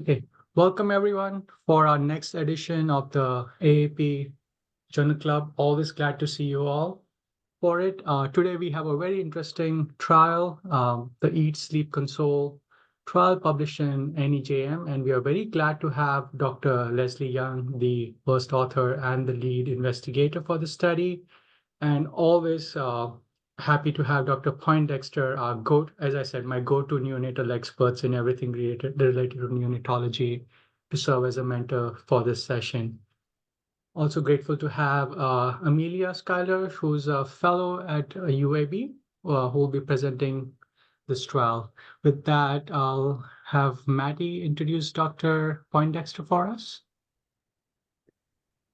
Okay, welcome everyone for our next edition of the AAP Journal Club. Always glad to see you all for it. Today we have a very interesting trial, the Eat Sleep Console trial published in NEJM, and we are very glad to have Dr. Leslie Young, the first author and the lead investigator for the study, and always happy to have Dr. Poindexter, as I said, my go-to neonatal experts in everything related to neonatology, to serve as a mentor for this session. Also grateful to have Amelia Schuyler, who's a fellow at UAB, who will be presenting this trial. With that, I'll have Maddie introduce Dr. Poindexter for us.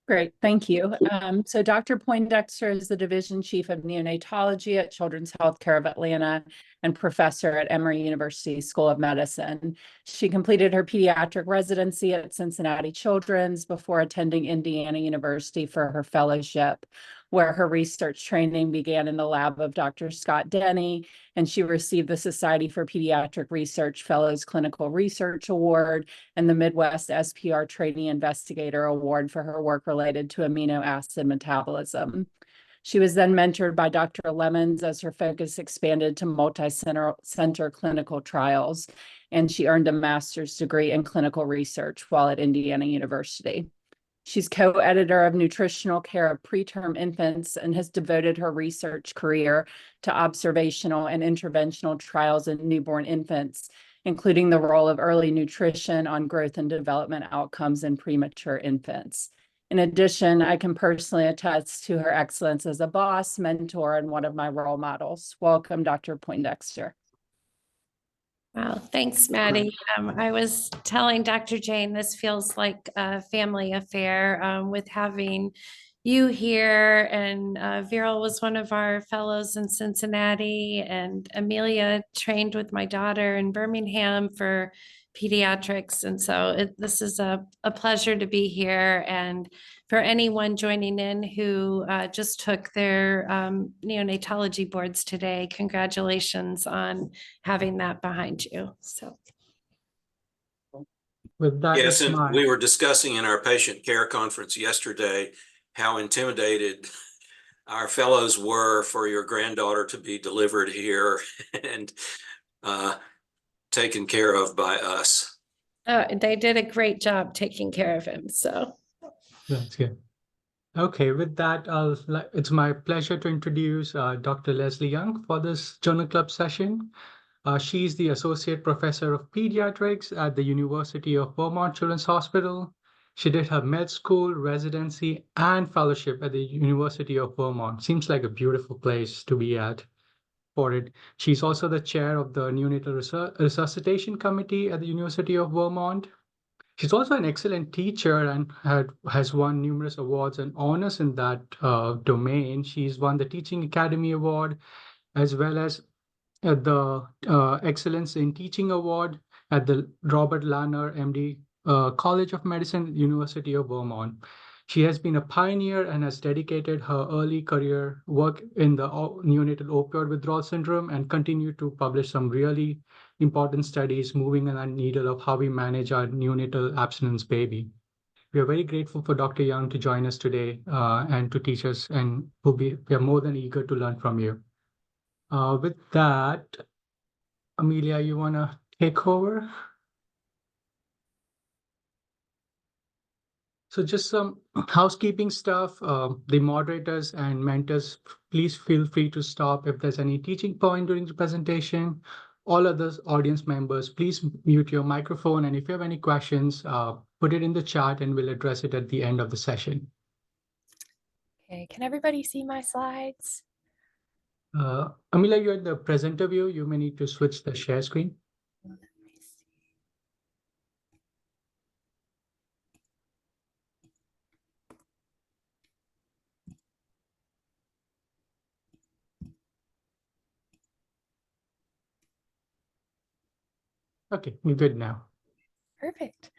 Great, thank you. So Dr. Poindexter is the Division Chief of Neonatology at Children's Healthcare of Atlanta and professor at Emory University School of Medicine. She completed her pediatric residency at Cincinnati Children's before attending Indiana University for her fellowship, where her research training began in the lab of Dr. Scott Denny, and she received the Society for Pediatric Research Fellows Clinical Research Award and the Midwest SPR Trainee Investigator Award for her work related to amino acid metabolism. She was then mentored by Dr. Lemons as her focus expanded to multi-center clinical trials, and she earned a master's degree in clinical research while at Indiana University. She's co-editor of Nutritional Care of Preterm Infants and has devoted her research career to observational and interventional trials in newborn infants, including the role of early nutrition on growth and development outcomes in premature infants. In addition, I can personally attest to her excellence as a boss, mentor, and one of my role models. Welcome, Dr. Poindexter. Wow, thanks, Maddie. I was telling Dr. Jane, this feels like a family affair with having you here, and Viral was one of our fellows in Cincinnati, and Amelia trained with my daughter in Birmingham for pediatrics. And so this is a pleasure to be here. And for anyone joining in who just took their neonatology boards today, congratulations on having that behind you. So. With that, yes, and we were discussing in our patient care conference yesterday how intimidated our fellows were for your granddaughter to be delivered here and taken care of by us. They did a great job taking care of him. So that's good. Okay, with that, it's my pleasure to introduce Dr. Leslie Young for this Journal Club session. She's the Associate Professor of Pediatrics at the University of Vermont Children's Hospital. She did her med school, residency, and fellowship at the University of Vermont. Seems like a beautiful place to be at for it. She's also the chair of the Neonatal Resuscitation Committee at the University of Vermont. She's also an excellent teacher and has won numerous awards and honors in that domain. She's won the Teaching Academy Award, as well as the Excellence in Teaching Award at the Robert Lanner, MD, College of Medicine, University of Vermont. She has been a pioneer and has dedicated her early career work in the neonatal opioid withdrawal syndrome and continued to publish some really important studies moving on the needle of how we manage our neonatal abstinence baby. We are very grateful for Dr. Young to join us today and to teach us, and we are more than eager to learn from you. With that, Amelia, you want to take over? So just some housekeeping stuff. The moderators and mentors, please feel free to stop if there's any teaching point during the presentation. All other audience members, please mute your microphone. And if you have any questions, put it in the chat and we'll address it at the end of the session. Okay, can everybody see my slides? Amelia, you're in the presenter view. You may need to switch the share screen. Okay, we're good now. Perfect.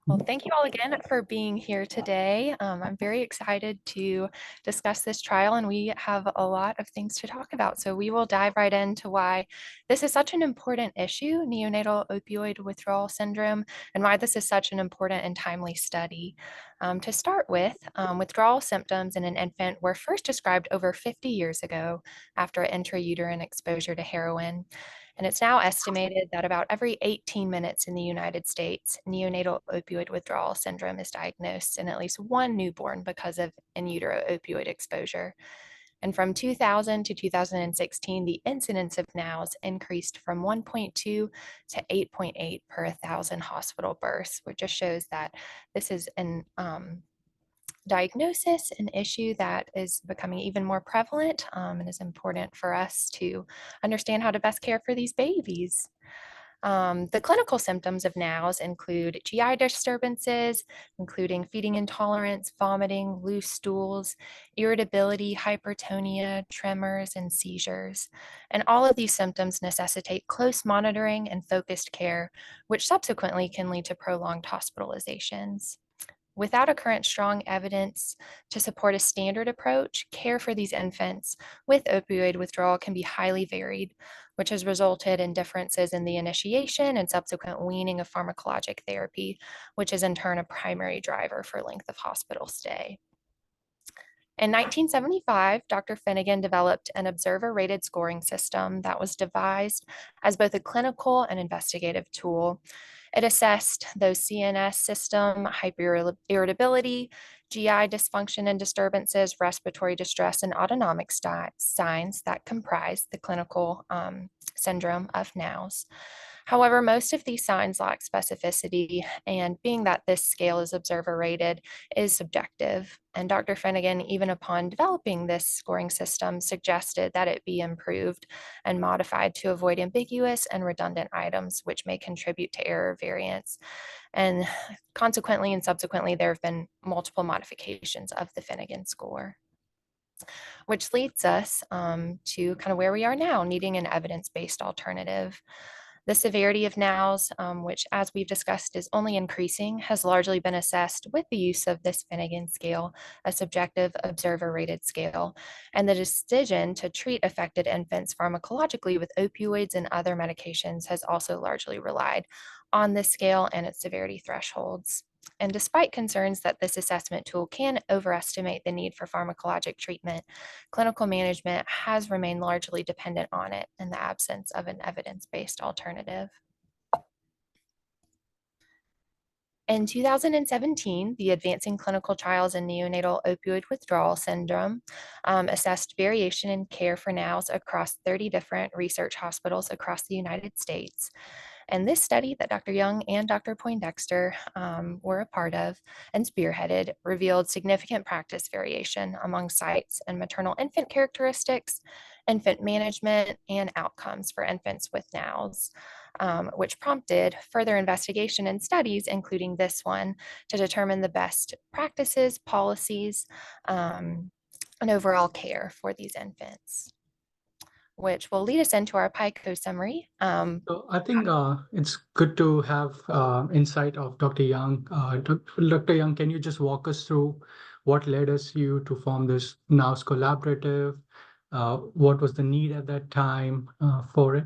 Well, thank you all again for being here today. I'm very excited to discuss this trial, and we have a lot of things to talk about. So we will dive right into why this is such an important issue, neonatal opioid withdrawal syndrome, and why this is such an important and timely study. To start with, withdrawal symptoms in an infant were first described over 50 years ago after intrauterine exposure to heroin. And it's now estimated that about every 18 minutes in the United States, neonatal opioid withdrawal syndrome is diagnosed in at least one newborn because of in utero opioid exposure. And from 2000 to 2016, the incidence of NOWs increased from 1.2 to 8.8 per 1,000 hospital births, which just shows that this is an diagnosis, an issue that is becoming even more prevalent, and is important for us to understand how to best care for these babies. The clinical symptoms of NOWs include GI disturbances, including feeding intolerance, vomiting, loose stools, irritability, hypertonia, tremors, and seizures. And all of these symptoms necessitate close monitoring and focused care, which subsequently can lead to prolonged hospitalizations. Without a current strong evidence to support a standard approach, care for these infants with opioid withdrawal can be highly varied, which has resulted in differences in the initiation and subsequent weaning of pharmacologic therapy, which is in turn a primary driver for length of hospital stay. In 1975, Dr. Finnegan developed an observer-rated scoring system that was devised as both a clinical and investigative tool. It assessed those CNS system hyperirritability, GI dysfunction and disturbances, respiratory distress, and autonomic signs that comprise the clinical syndrome of NOWs. However, most of these signs lack specificity, and being that this scale is observer rated is subjective. And Dr. Finnegan, even upon developing this scoring system, suggested that it be improved and modified to avoid ambiguous and redundant items, which may contribute to error variance. And consequently and subsequently, there have been multiple modifications of the Finnegan score, which leads us to kind of where we are now, needing an evidence-based alternative. The severity of NOWs, which as we've discussed is only increasing, has largely been assessed with the use of this Finnegan scale, a subjective observer-rated scale. And the decision to treat affected infants pharmacologically with opioids and other medications has also largely relied on this scale and its severity thresholds. And despite concerns that this assessment tool can overestimate the need for pharmacologic treatment, clinical management has remained largely dependent on it in the absence of an evidence-based alternative. In 2017, the Advancing Clinical Trials in Neonatal Opioid Withdrawal Syndrome assessed variation in care for NOWs across 30 different research hospitals across the United States. And this study that Dr. Young and Dr. Poindexter were a part of and spearheaded revealed significant practice variation among sites and maternal infant characteristics, infant management, and outcomes for infants with NOWs, which prompted further investigation and studies, including this one, to determine the best practices, policies, and overall care for these infants, which will lead us into our PICO summary. So I think it's good to have insight of Dr. Young. Dr. Young, can you just walk us through what led you to form this NOWs collaborative? What was the need at that time for it?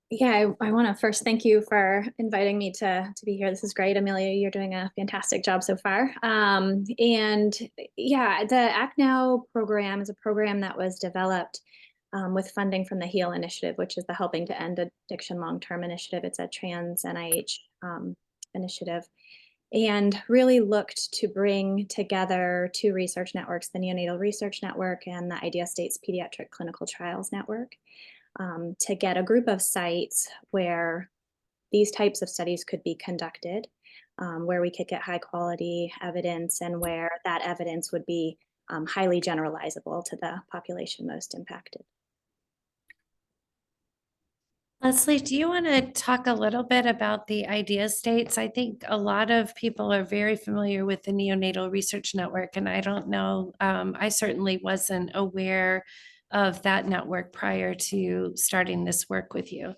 Yeah, I want to first thank you for inviting me to be here. This is great. Amelia, you're doing a fantastic job so far. And yeah, the Act Now program is a program that was developed with funding from the HEAL initiative, which is the Helping to End Addiction Long-Term initiative. It's a trans NIH initiative, and really looked to bring together two research networks, the Neonatal Research Network and the Idea States Pediatric Clinical Trials Network, to get a group of sites where these types of studies could be conducted, where we could get high quality evidence and where that evidence would be highly generalizable to the population most impacted. Leslie, do you want to talk a little bit about the Idea States? I think a lot of people are very familiar with the Neonatal Research Network, and I don't know, I certainly wasn't aware of that network prior to starting this work with you.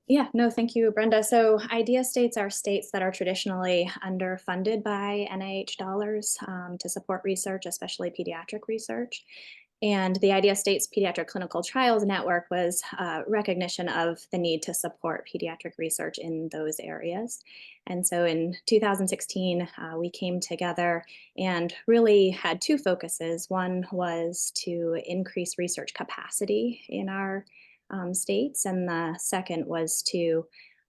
Yeah, no, thank you, Brenda. So IDEA states are states that are traditionally underfunded by NIH dollars to support research, especially pediatric research. And the IDEA States Pediatric Clinical Trials Network was recognition of the need to support pediatric research in those areas. And so in 2016, we came together and really had two focuses. One was to increase research capacity in our states, and the second was to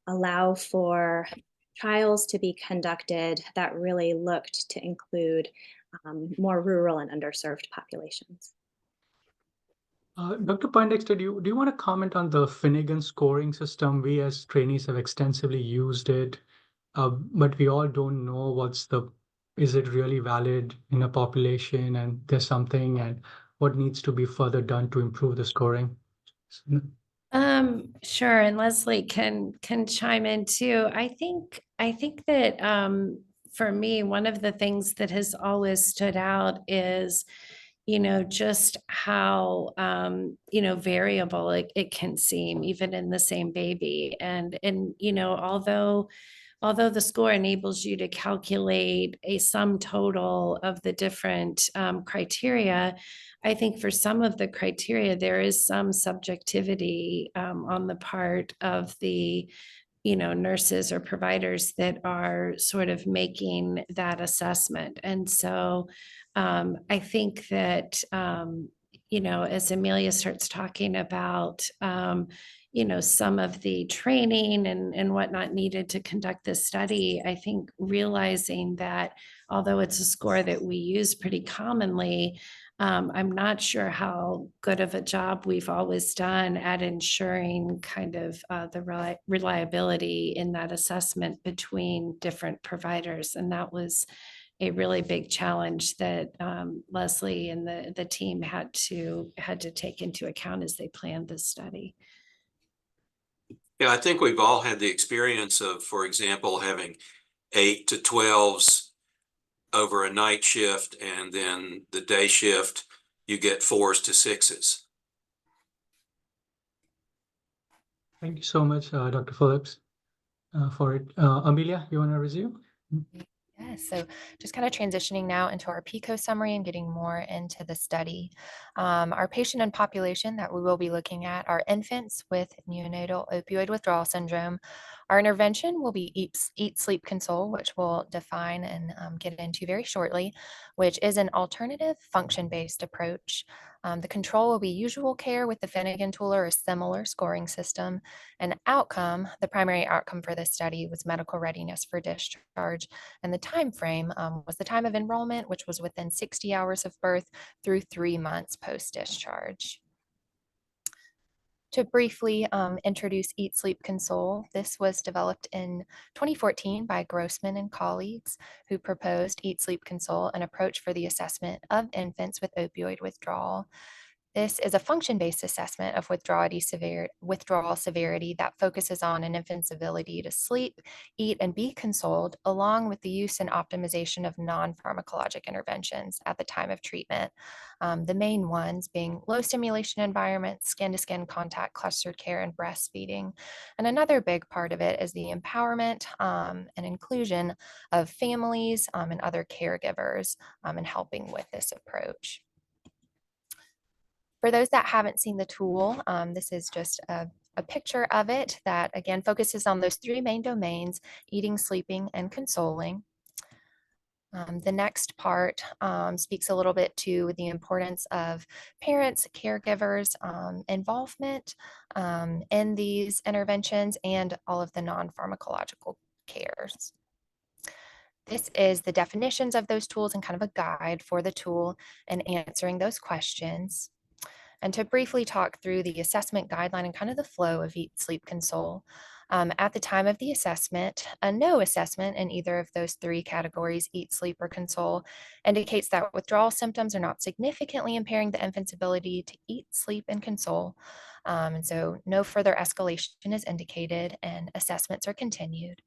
allow for trials to be conducted that really looked to include more rural and underserved populations. Dr. Poindexter, do you want to comment on the Finnegan scoring system? We as trainees have extensively used it, but we all don't know is it really valid in a population, and there's something, and what needs to be further done to improve the scoring? Sure, and Leslie can chime in too. I think that for me, one of the things that has always stood out is, just how variable it can seem, even in the same baby. And although the score enables you to calculate a sum total of the different criteria, I think for some of the criteria, there is some subjectivity on the part of the nurses or providers that are sort of making that assessment. And so I think that, as Amelia starts talking about, some of the training and whatnot needed to conduct this study, I think realizing that although it's a score that we use pretty commonly, I'm not sure how good of a job we've always done at ensuring kind of the reliability in that assessment between different providers. And that was a really big challenge that Leslie and the team had to take into account as they planned this study. Yeah, I think we've all had the experience of, for example, having 8 to 12s over a night shift, and then the day shift, you get 4s to 6s. Thank you so much, Dr. Phillips, for it. Amelia, you want to resume? Yes, so just kind of transitioning now into our PICO summary and getting more into the study. Our patient and population that we will be looking at are infants with neonatal opioid withdrawal syndrome. Our intervention will be Eat, Sleep, Console, which we'll define and get into very shortly, which is an alternative function-based approach. The control will be usual care with the Finnegan tool or a similar scoring system. And outcome, the primary outcome for this study was medical readiness for discharge. And the time frame was the time of enrollment, which was within 60 hours of birth through 3 months post-discharge. To briefly introduce Eat, Sleep, Console, this was developed in 2014 by Grossman and colleagues who proposed Eat, Sleep, Console, an approach for the assessment of infants with opioid withdrawal. This is a function-based assessment of withdrawal severity that focuses on an infant's ability to sleep, eat, and be consoled, along with the use and optimization of non-pharmacologic interventions at the time of treatment. The main ones being low stimulation environments, skin-to-skin contact, clustered care, and breastfeeding. And another big part of it is the empowerment and inclusion of families and other caregivers in helping with this approach. For those that haven't seen the tool, this is just a picture of it that, again, focuses on those 3 main domains: eating, sleeping, and consoling. The next part speaks a little bit to the importance of parents, caregivers, involvement in these interventions, and all of the non-pharmacological cares. This is the definitions of those tools and kind of a guide for the tool and answering those questions. And to briefly talk through the assessment guideline and kind of the flow of Eat, Sleep, Console. At the time of the assessment, a no assessment in either of those 3 categories, eat, sleep, or console, indicates that withdrawal symptoms are not significantly impairing the infant's ability to eat, sleep, and console. And so no further escalation is indicated and assessments are continued.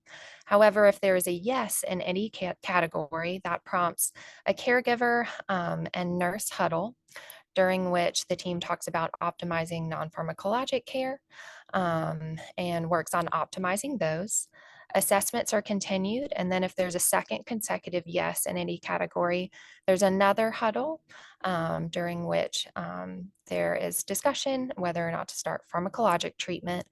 However, if there is a yes in any category, that prompts a caregiver and nurse huddle, during which the team talks about optimizing non-pharmacologic care, and works on optimizing those. Assessments are continued, and then if there's a second consecutive yes in any category, there's another huddle during which there is discussion whether or not to start pharmacologic treatment,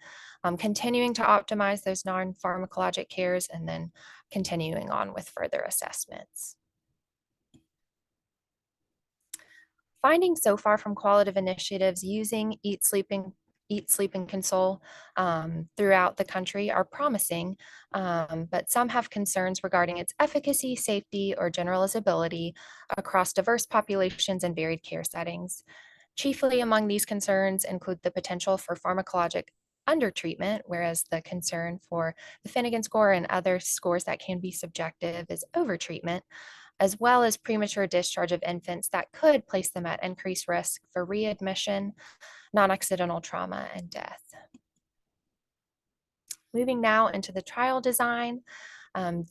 continuing to optimize those non-pharmacologic cares, and then continuing on with further assessments. Findings so far from qualitative initiatives using Eat, Sleep, and Console throughout the country are promising, but some have concerns regarding its efficacy, safety, or generalizability across diverse populations and varied care settings. Chiefly among these concerns include the potential for pharmacologic undertreatment, whereas the concern for the Finnegan score and other scores that can be subjective is overtreatment, as well as premature discharge of infants that could place them at increased risk for readmission, non-accidental trauma, and death. Moving now into the trial design.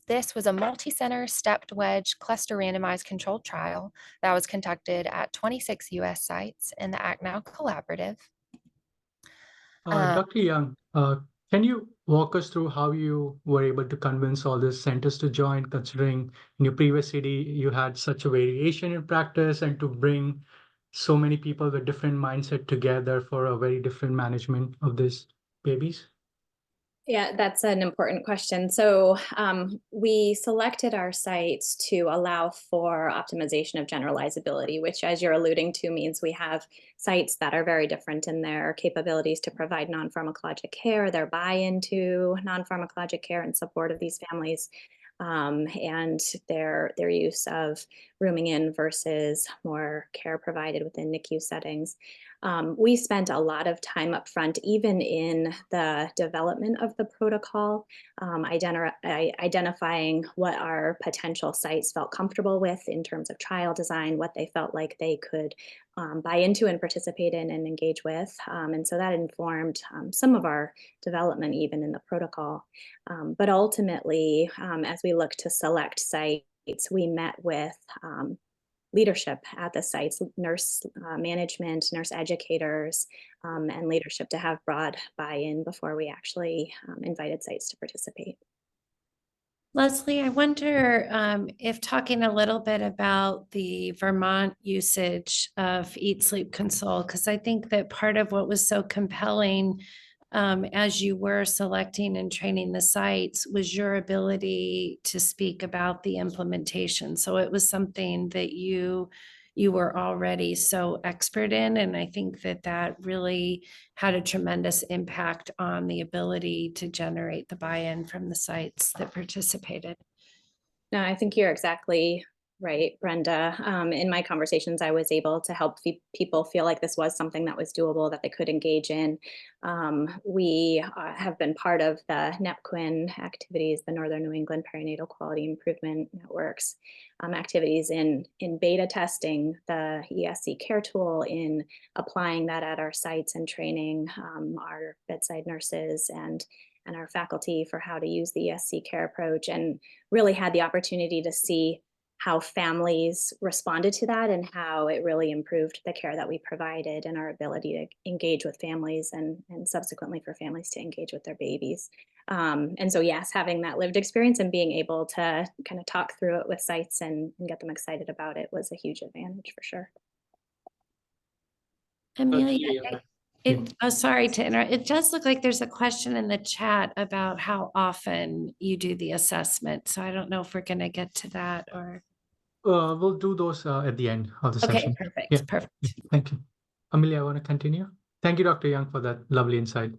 This was a multi-center stepped wedge cluster randomized controlled trial that was conducted at 26 US sites in the Act Now Collaborative. Dr. Young, can you walk us through how you were able to convince all these centers to join, considering in your previous city you had such a variation in practice, and to bring so many people with different mindset together for a very different management of these babies? Yeah, that's an important question. So we selected our sites to allow for optimization of generalizability, which, as you're alluding to, means we have sites that are very different in their capabilities to provide non-pharmacologic care, their buy-in to non-pharmacologic care and support of these families, and their use of rooming in versus more care provided within NICU settings. We spent a lot of time up front, even in the development of the protocol, identifying what our potential sites felt comfortable with in terms of trial design, what they felt like they could buy into and participate in and engage with. And so that informed some of our development even in the protocol. But ultimately, as we look to select sites, we met with leadership at the sites, nurse management, nurse educators, and leadership to have broad buy-in before we actually invited sites to participate. Leslie, I wonder if talking a little bit about the Vermont usage of Eat, Sleep, Console, because I think that part of what was so compelling as you were selecting and training the sites was your ability to speak about the implementation. So it was something that you were already so expert in. And I think that that really had a tremendous impact on the ability to generate the buy-in from the sites that participated. No, I think you're exactly right, Brenda. In my conversations, I was able to help people feel like this was something that was doable, that they could engage in. We have been part of the NEPQUIN activities, the Northern New England Perinatal Quality Improvement Networks activities in beta testing the ESC care tool, in applying that at our sites and training our bedside nurses and our faculty for how to use the ESC care approach, and really had the opportunity to see how families responded to that and how it really improved the care that we provided and our ability to engage with families and subsequently for families to engage with their babies. And so, yes, having that lived experience and being able to kind of talk through it with sites and get them excited about it was a huge advantage for sure. Amelia, sorry to interrupt. It does look like there's a question in the chat about how often you do the assessment. So I don't know if we're going to get to that or. We'll do those at the end of the session. Perfect. Yeah. Perfect. Thank you. Amelia, I want to continue. Thank you, Dr. Young, for that lovely insight.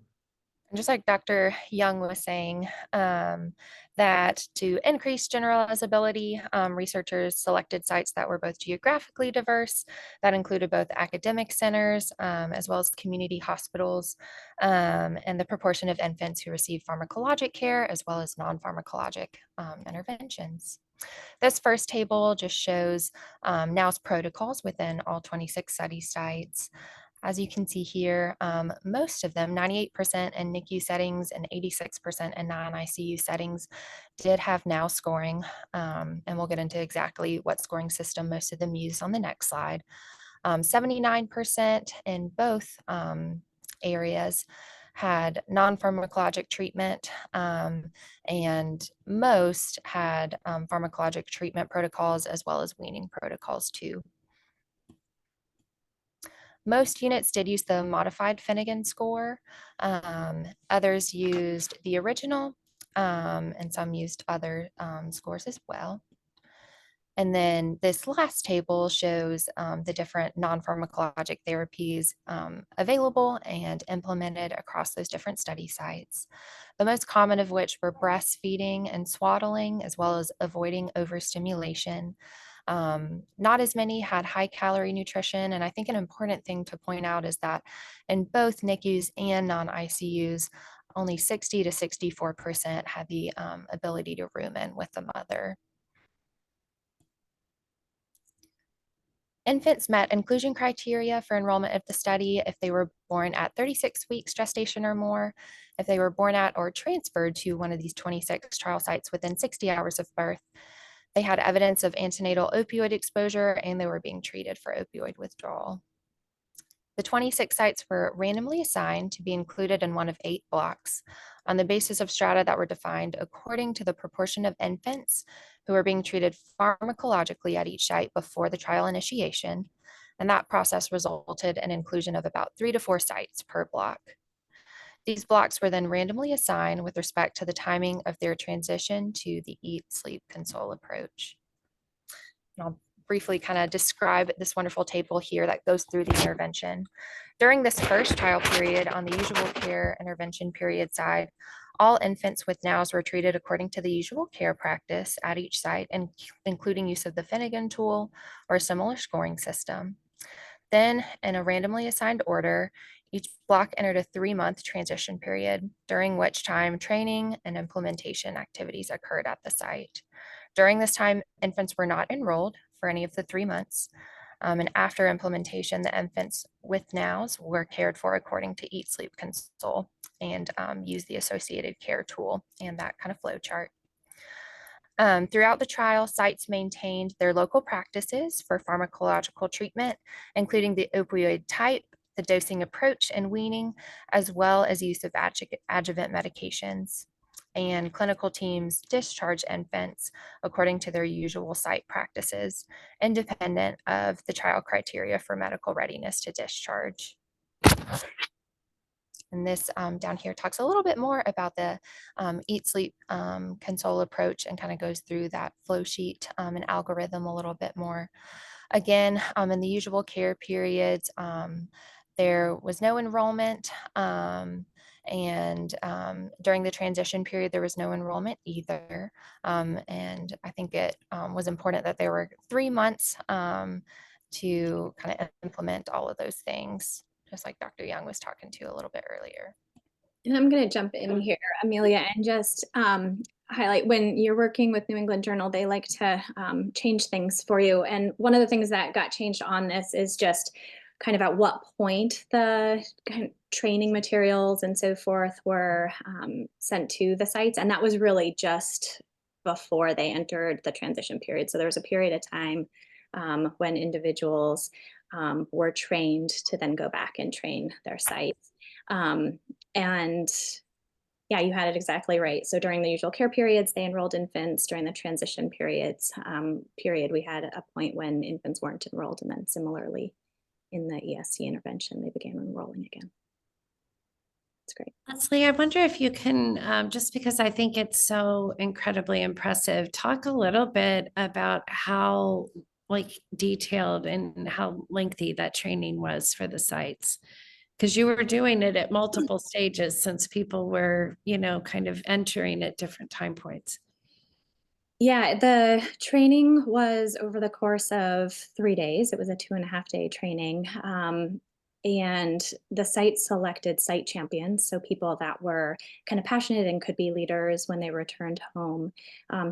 And just like Dr. Young was saying, that to increase generalizability, researchers selected sites that were both geographically diverse, that included both academic centers as well as community hospitals, and the proportion of infants who receive pharmacologic care as well as non-pharmacologic interventions. This first table just shows NOW's protocols within all 26 study sites. As you can see here, most of them, 98% in NICU settings and 86% in non-ICU settings, did have NOW scoring. And we'll get into exactly what scoring system most of them use on the next slide. 79% in both areas had non-pharmacologic treatment, and most had pharmacologic treatment protocols as well as weaning protocols too. Most units did use the modified Finnegan score. Others used the original, and some used other scores as well. And then this last table shows the different non-pharmacologic therapies available and implemented across those different study sites. The most common of which were breastfeeding and swaddling, as well as avoiding overstimulation. Not as many had high calorie nutrition. And I think an important thing to point out is that in both NICUs and non-ICUs, only 60 to 64% had the ability to room in with the mother. Infants met inclusion criteria for enrollment of the study if they were born at 36 weeks gestation or more, if they were born at or transferred to one of these 26 trial sites within 60 hours of birth, they had evidence of antenatal opioid exposure, and they were being treated for opioid withdrawal. The 26 sites were randomly assigned to be included in one of 8 blocks on the basis of strata that were defined according to the proportion of infants who were being treated pharmacologically at each site before the trial initiation. And that process resulted in inclusion of about 3 to 4 sites per block. These blocks were then randomly assigned with respect to the timing of their transition to the eat, sleep, console approach. And I'll briefly kind of describe this wonderful table here that goes through the intervention. During this first trial period on the usual care intervention period side, all infants with NOWS were treated according to the usual care practice at each site, and including use of the Finnegan tool or a similar scoring system. Then, in a randomly assigned order, each block entered a 3-month transition period, during which time training and implementation activities occurred at the site. During this time, infants were not enrolled for any of the 3 months. And after implementation, the infants with NOWS were cared for according to Eat, Sleep, Console, and use the associated care tool and that kind of flow chart. Throughout the trial, sites maintained their local practices for pharmacological treatment, including the opioid type, the dosing approach and weaning, as well as use of adjuvant medications. And clinical teams discharge infants according to their usual site practices, independent of the trial criteria for medical readiness to discharge. And this down here talks a little bit more about the eat, sleep, console approach, and kind of goes through that flow sheet and algorithm a little bit more. Again, in the usual care periods, there was no enrollment, and during the transition period, there was no enrollment either. And I think it was important that there were 3 months to kind of implement all of those things, just like Dr. Young was talking to a little bit earlier. And I'm going to jump in here, Amelia, and just highlight, when you're working with New England Journal, they like to change things for you. And one of the things that got changed on this is just kind of at what point the kind of training materials and so forth were sent to the sites. And that was really just before they entered the transition period. So there was a period of time when individuals were trained to then go back and train their sites. And yeah, you had it exactly right. So during the usual care periods, they enrolled infants. During the transition periods we had a point when infants weren't enrolled. And then similarly in the ESC intervention, they began enrolling again. That's great. Leslie, I wonder if you can, just because I think it's so incredibly impressive, talk a little bit about how detailed and how lengthy that training was for the sites. Because you were doing it at multiple stages since people were, kind of entering at different time points. Yeah, the training was over the course of 3 days. It was a 2.5-day training. And the site selected site champions, so people that were kind of passionate and could be leaders when they returned home,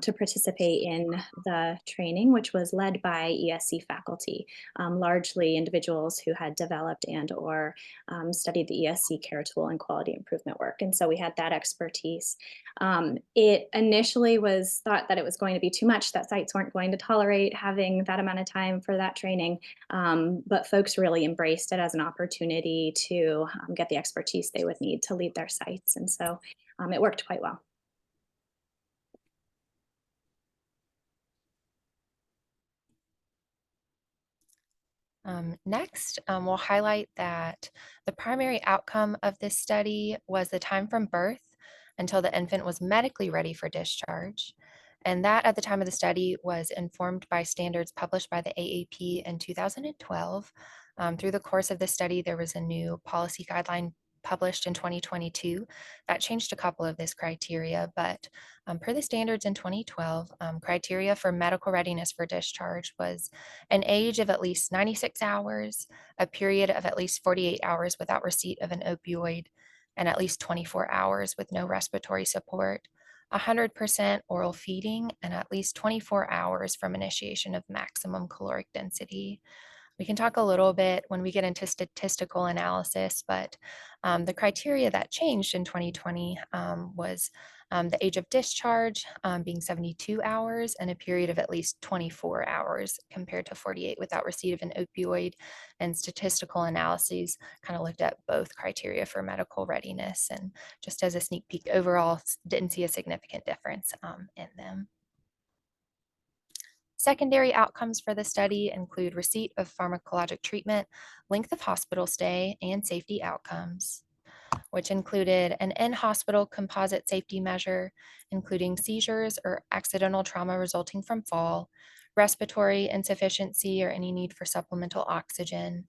to participate in the training, which was led by ESC faculty, largely individuals who had developed and or studied the ESC care tool and quality improvement work. And so we had that expertise. It initially was thought that it was going to be too much, that sites weren't going to tolerate having that amount of time for that training, but folks really embraced it as an opportunity opportunity to get the expertise they would need to lead their sites. And so it worked quite well. Next, we'll highlight that the primary outcome of this study was the time from birth until the infant was medically ready for discharge. And that at the time of the study was informed by standards published by the AAP in 2012. Through the course of the study, there was a new policy guideline published in 2022 that changed a couple of this criteria, but per the standards in 2012, criteria for medical readiness for discharge was an age of at least 96 hours, a period of at least 48 hours without receipt of an opioid, and at least 24 hours with no respiratory support, 100% oral feeding, and at least 24 hours from initiation of maximum caloric density. We can talk a little bit when we get into statistical analysis, but the criteria that changed in 2020 was the age of discharge being 72 hours and a period of at least 24 hours compared to 48 without receipt of an opioid. And statistical analyses kind of looked at both criteria for medical readiness. And just as a sneak peek, overall, didn't see a significant difference in them. Secondary outcomes for the study include receipt of pharmacologic treatment, length of hospital stay, and safety outcomes, which included an in-hospital composite safety measure, including seizures or accidental trauma resulting from fall, respiratory insufficiency or any need for supplemental oxygen,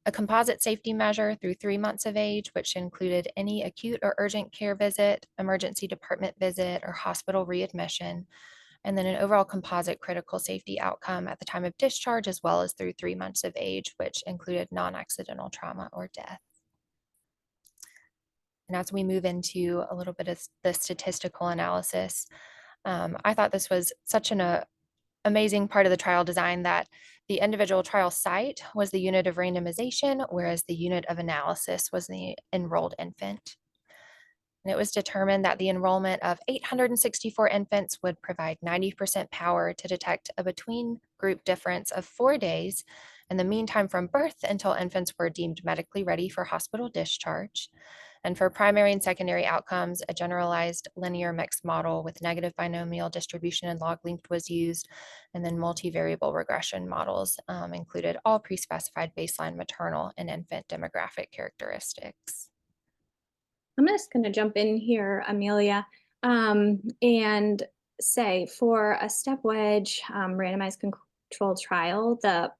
a composite safety measure through 3 months of age, which included any acute or urgent care visit, emergency department visit, or hospital readmission, and then an overall composite critical safety outcome at the time of discharge, as well as through 3 months of age, which included non-accidental trauma or death. And as we move into a little bit of the statistical analysis, I thought this was such an amazing part of the trial design that the individual trial site was the unit of randomization, whereas the unit of analysis was the enrolled infant. And it was determined that the enrollment of 864 infants would provide 90% power to detect a between group difference of 4 days in the mean time from birth until infants were deemed medically ready for hospital discharge. And for primary and secondary outcomes, a generalized linear mixed model with negative binomial distribution and log linked was used, and then multivariable regression models included all pre-specified baseline maternal and infant demographic characteristics. I'm just going to jump in here, Amelia, and say for a step wedge randomized controlled trial, the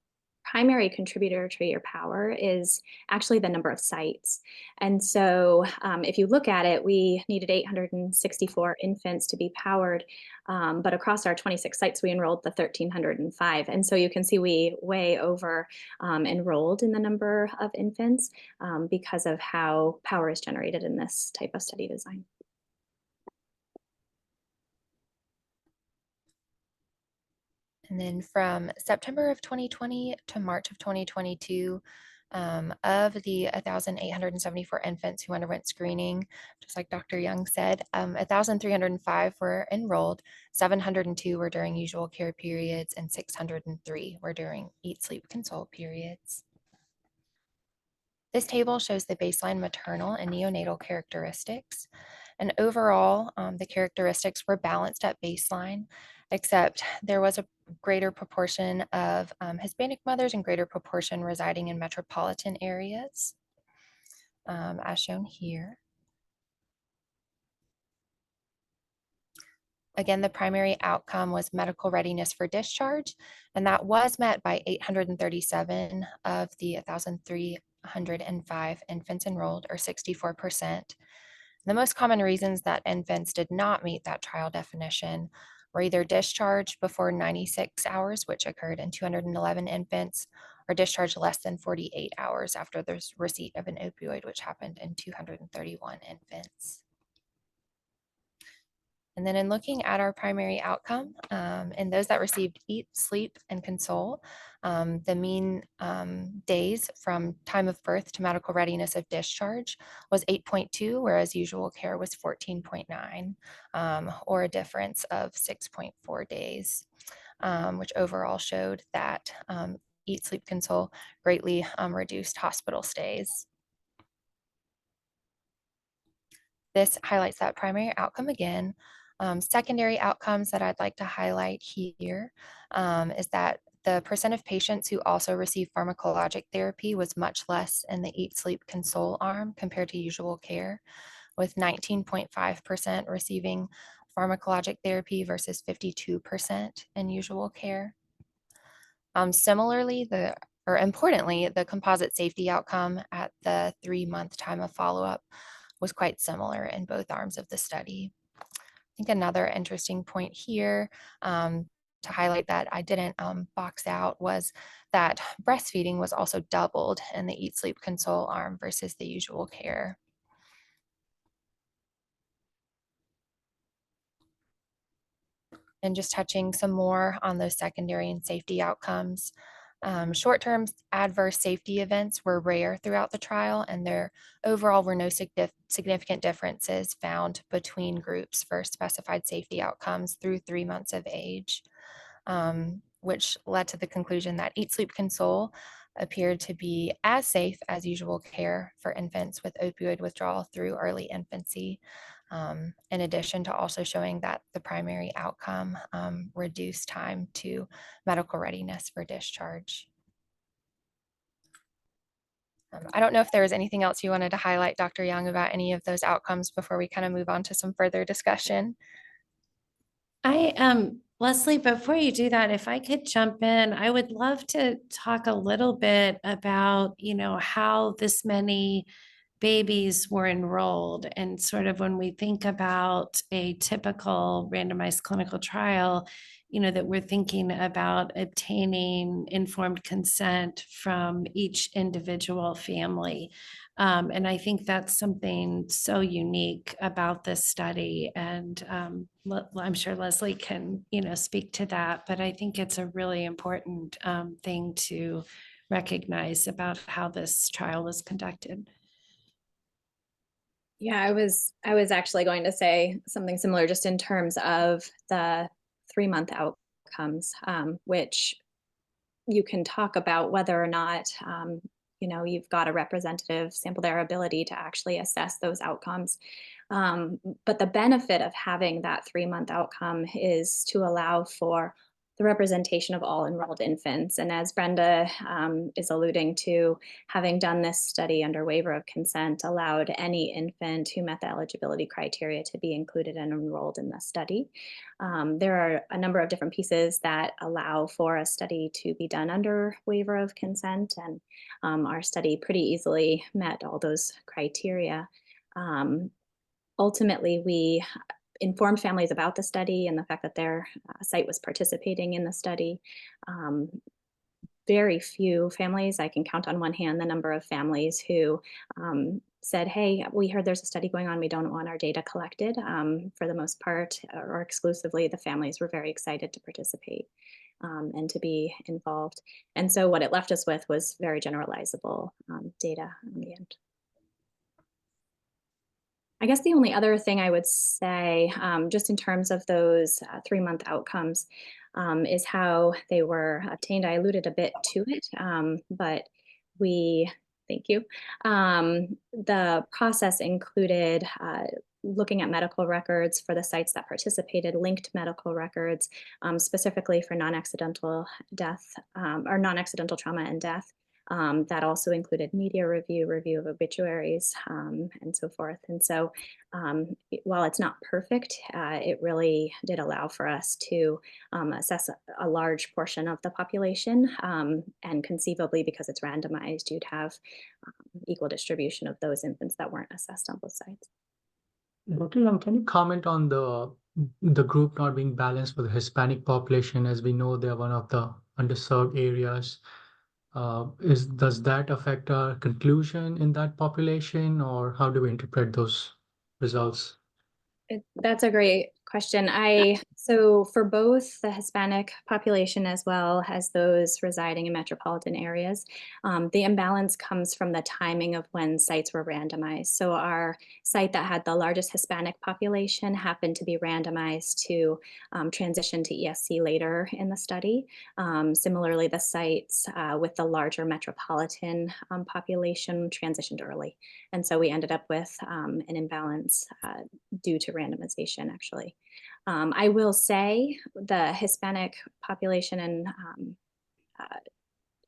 primary contributor to your power is actually the number of sites. And so if you look at it, we needed 864 infants to be powered, but across our 26 sites, we enrolled the 1,305. And so you can see we way over enrolled in the number of infants because of how power is generated in this type of study design. And then from September of 2020 to March of 2022, of the 1,874 infants who underwent screening, just like Dr. Young said, 1,305 were enrolled, 702 were during usual care periods, and 603 were during eat, sleep, consult periods. This table shows the baseline maternal and neonatal characteristics. And overall, the characteristics were balanced at baseline, except there was a greater proportion of Hispanic mothers and greater proportion residing in metropolitan areas, as shown here. Again, the primary outcome was medical readiness for discharge, and that was met by 837 of the 1,305 infants enrolled, or 64%. The most common reasons that infants did not meet that trial definition were either discharged before 96 hours, which occurred in 211 infants, or discharged less than 48 hours after the receipt of an opioid, which happened in 231 infants. And then in looking at our primary outcome, in those that received eat, sleep, and console, the mean days from time of birth to medical readiness of discharge was 8.2, whereas usual care was 14.9, or a difference of 6.4 days, which overall showed that Eat, Sleep, Console greatly reduced hospital stays. This highlights that primary outcome again. Secondary outcomes that I'd like to highlight here is that the percent of patients who also receive pharmacologic therapy was much less in the Eat, Sleep, Console arm compared to usual care, with 19.5% receiving pharmacologic therapy versus 52% in usual care. Similarly, importantly, the composite safety outcome at the 3-month time of follow-up was quite similar in both arms of the study. I think another interesting point here to highlight that I didn't box out was that breastfeeding was also doubled in the Eat, Sleep, Console arm versus the usual care. And just touching some more on those secondary and safety outcomes. Short-term adverse safety events were rare throughout the trial, and there overall were no significant differences found between groups for specified safety outcomes through 3 months of age, which led to the conclusion that Eat, Sleep, Console appeared to be as safe as usual care for infants with opioid withdrawal through early infancy. In addition to also showing that the primary outcome reduced time to medical readiness for discharge. I don't know if there was anything else you wanted to highlight, Dr. Young, about any of those outcomes before we kind of move on to some further discussion. Leslie, before you do that, if I could jump in, I would love to talk a little bit about, how this many babies were enrolled, and sort of when we think about a typical randomized clinical trial, that we're thinking about obtaining informed consent from each individual family. And I think that's something so unique about this study. And I'm sure Leslie can, speak to that, but I think it's a really important thing to recognize about how this trial was conducted. Yeah, I was actually going to say something similar, just in terms of the 3-month outcomes, which you can talk about whether or not you've got a representative sample, their ability to actually assess those outcomes. But the benefit of having that 3-month outcome is to allow for the representation of all enrolled infants. And as Brenda is alluding to, having done this study under waiver of consent allowed any infant who met the eligibility criteria to be included and enrolled in the study. There are a number of different pieces that allow for a study to be done under waiver of consent, and our study pretty easily met all those criteria. Ultimately, we informed families about the study and the fact that their site was participating in the study. Very few families, I can count on one hand the number of families who said, hey, we heard there's a study going on, we don't want our data collected. For the most part, or exclusively, the families were very excited to participate and to be involved. And so what it left us with was very generalizable data in the end. I guess the only other thing I would say, just in terms of those 3-month outcomes, is how they were obtained. I alluded a bit to it, but thank you. The process included looking at medical records for the sites that participated, linked medical records, specifically for non-accidental death or non-accidental trauma and death. That also included media review of obituaries, and so forth. And so while it's not perfect, it really did allow for us to assess a large portion of the population. And conceivably, because it's randomized, you'd have equal distribution of those infants that weren't assessed on both sides. Dr. Young, can you comment on the group not being balanced for the Hispanic population? As we know, they're one of the underserved areas. Does that affect our conclusion in that population, or how do we interpret those results? That's a great question. So for both the Hispanic population as well as those residing in metropolitan areas, the imbalance comes from the timing of when sites were randomized. So our site that had the largest Hispanic population happened to be randomized to transition to ESC later in the study. Similarly, the sites with the larger metropolitan population transitioned early. And so we ended up with an imbalance due to randomization, actually. I will say the Hispanic population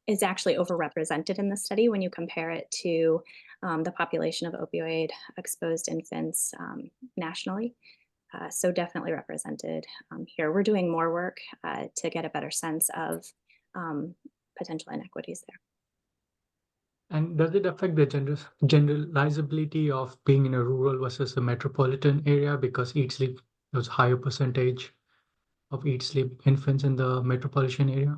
is actually overrepresented in the study when you compare it to the population of opioid-exposed infants nationally. So definitely represented here. We're doing more work to get a better sense of potential inequities there. And does it affect the generalizability of being in a rural versus a metropolitan area, because eat sleep, there's higher percentage of eat sleep infants in the metropolitan area?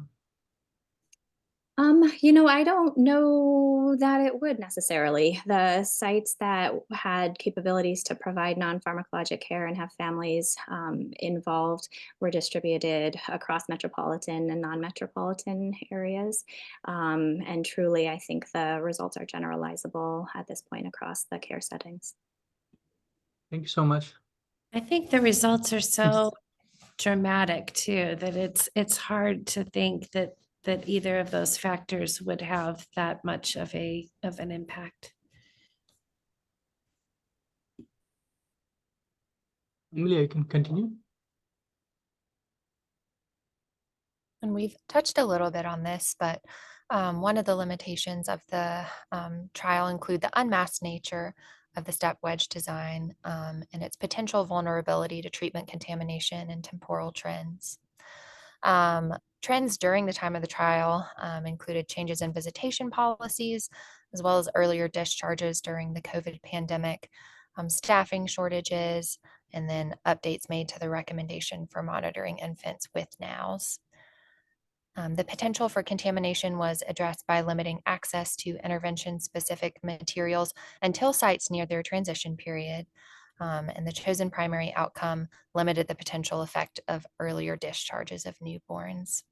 I don't know that it would necessarily. The sites that had capabilities to provide non-pharmacologic care and have families involved were distributed across metropolitan and non-metropolitan areas. And truly, I think the results are generalizable at this point across the care settings. Thank you so much. I think the results are so dramatic too, that it's hard to think that either of those factors would have that much of an impact. Emily, I can continue. And we've touched a little bit on this, but one of the limitations of the trial include the unmasked nature of the step wedge design and its potential vulnerability to treatment contamination and temporal trends. Trends during the time of the trial included changes in visitation policies, as well as earlier discharges during the COVID pandemic, staffing shortages, and then updates made to the recommendation for monitoring infants with NOWS. The potential for contamination was addressed by limiting access to intervention-specific materials until sites near their transition period, and the chosen primary outcome limited the potential effect of earlier discharges of newborns.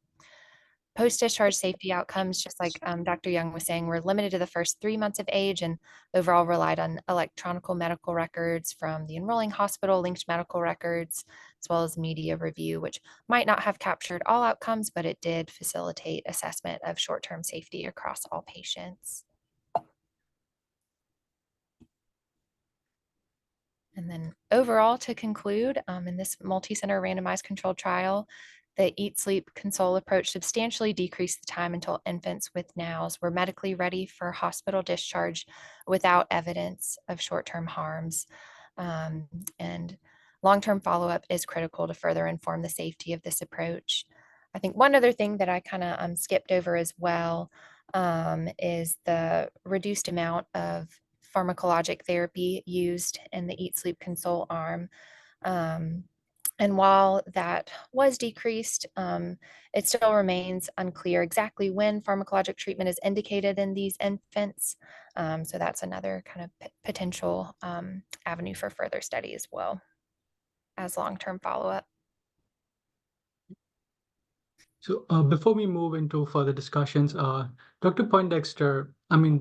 Post-discharge safety outcomes, just like Dr. Young was saying, were limited to the first 3 months of age and overall relied on electronic medical records from the enrolling hospital, linked medical records, as well as media review, which might not have captured all outcomes, but it did facilitate assessment of short-term safety across all patients. And then overall, to conclude, in this multi-center randomized controlled trial, the Eat, Sleep, Console approach substantially decreased the time until infants with NOWS were medically ready for hospital discharge without evidence of short-term harms. And long-term follow-up is critical to further inform the safety of this approach. I think one other thing that I kind of skipped over as well is the reduced amount of pharmacologic therapy used in the Eat, Sleep, Console arm. And while that was decreased, it still remains unclear exactly when pharmacologic treatment is indicated in these infants. So that's another kind of potential avenue for further study as well as long-term follow-up. So before we move into further discussions, Dr. Poindexter, I mean,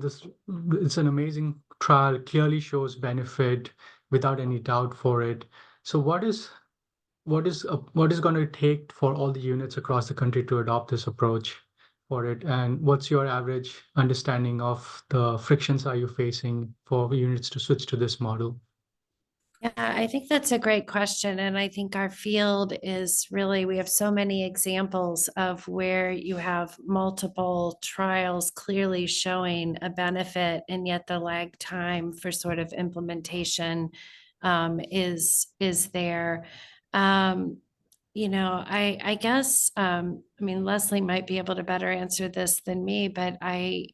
it's an amazing trial, clearly shows benefit without any doubt for it. So what is going to take for all the units across the country to adopt this approach for it? And what's your average understanding of the frictions are you facing for units to switch to this model? Yeah, I think that's a great question. And I think our field is really, we have so many examples of where you have multiple trials clearly showing a benefit, and yet the lag time for sort of implementation is there. I guess, I mean, Leslie might be able to better answer this than me, but I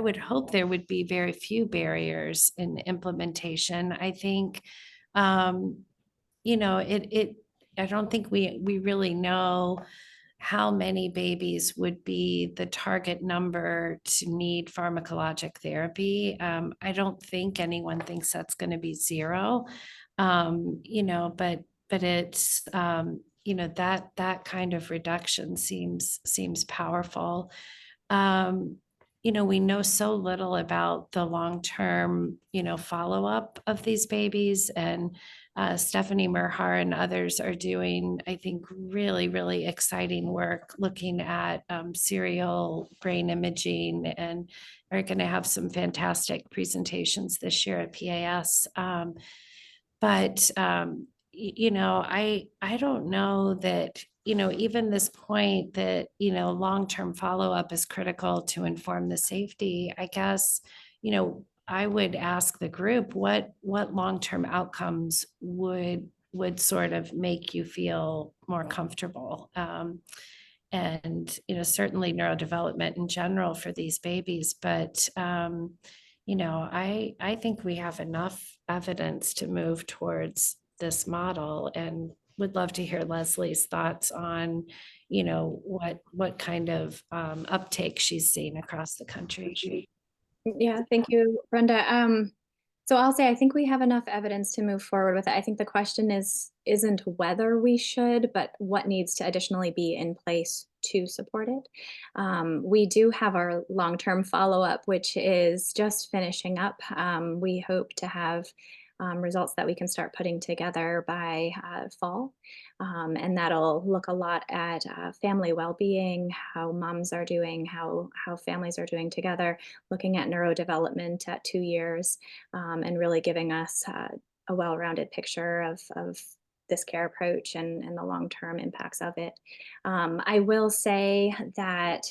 would hope there would be very few barriers in implementation. I think, I don't think we really know how many babies would be the target number to need pharmacologic therapy. I don't think anyone thinks that's going to be zero. You know, but it's, you know, that kind of reduction seems powerful. You know, we know so little about the long-term, you know, follow-up of these babies, and Stephanie Merhar and others are doing, I think, really, really exciting work looking at serial brain imaging, and are going to have some fantastic presentations this year at PAS. But you know, I don't know that, you know, even this point that, you know, long-term follow-up is critical to inform the safety. I guess, you know, I would ask the group what long-term outcomes would sort of make you feel more comfortable. And, you know, certainly neurodevelopment in general for these babies, but you know, I think we have enough evidence to move towards this model, and would love to hear Leslie's thoughts on, you know, what kind of uptake she's seen across the country. Yeah, thank you, Brenda. So I'll say I think we have enough evidence to move forward with it. I think the question isn't whether we should, but what needs to additionally be in place to support it. We do have our long-term follow-up, which is just finishing up. We hope to have results that we can start putting together by fall. And that'll look a lot at family well-being, how moms are doing, how families are doing together, looking at neurodevelopment at 2 years, and really giving us a well-rounded picture of this care approach and the long-term impacts of it. I will say that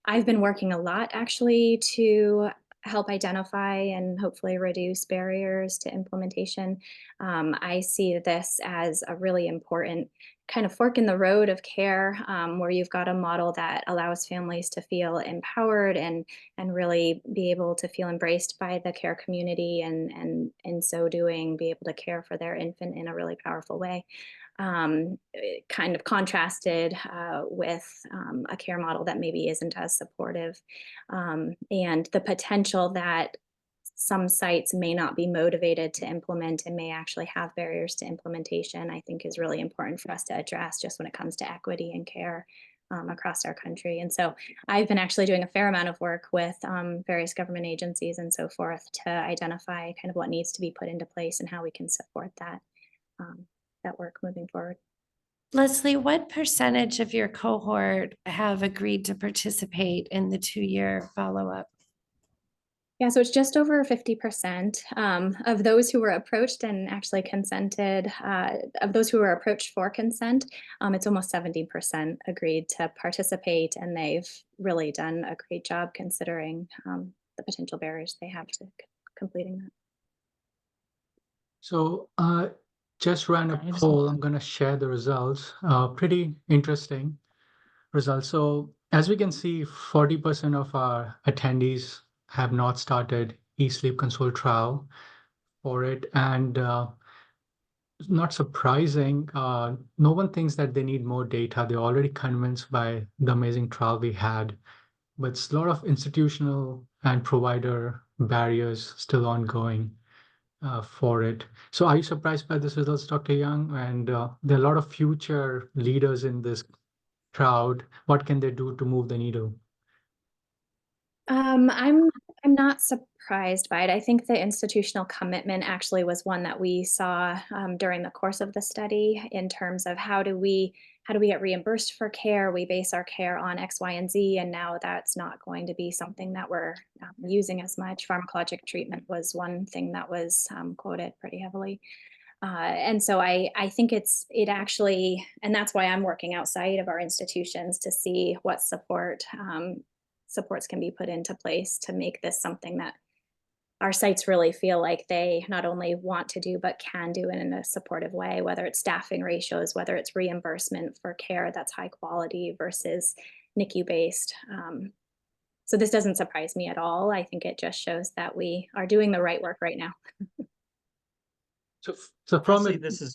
I've been working a lot actually to help identify and hopefully reduce barriers to implementation. I see this as a really important kind of fork in the road of care, where you've got a model that allows families to feel empowered and really be able to feel embraced by the care community, and in so doing be able to care for their infant in a really powerful way. Kind of contrasted with a care model that maybe isn't as supportive, and the potential that some sites may not be motivated to implement and may actually have barriers to implementation, I think is really important for us to address just when it comes to equity and care across our country. And so I've been actually doing a fair amount of work with various government agencies and so forth to identify kind of what needs to be put into place and how we can support that, that work moving forward. Leslie, what percentage of your cohort have agreed to participate in the 2-year follow-up? Yeah, so it's just over 50% of those who were approached and actually consented. Of those who were approached for consent, it's almost 70% agreed to participate, and they've really done a great job considering the potential barriers they have to completing that. So just ran a poll. I'm going to share the results. Pretty interesting results. So as we can see, 40% of our attendees have not started eSleep Console trial for it. And not surprising, no one thinks that they need more data. They're already convinced by the amazing trial we had. But it's a lot of institutional and provider barriers still ongoing for it. So are you surprised by this results, Dr. Young? And there are a lot of future leaders in this crowd. What can they do to move the needle? I'm not surprised by it. I think the institutional commitment actually was one that we saw during the course of the study in terms of how do we get reimbursed for care? We base our care on X, Y, and Z, and now that's not going to be something that we're using as much. Pharmacologic treatment was one thing that was quoted pretty heavily. And so I think it actually, and that's why I'm working outside of our institutions to see what supports can be put into place to make this something that our sites really feel like they not only want to do, but can do it in a supportive way, whether it's staffing ratios, whether it's reimbursement for care that's high quality versus NICU based. So this doesn't surprise me at all. I think it just shows that we are doing the right work right now. So from Honestly, this is,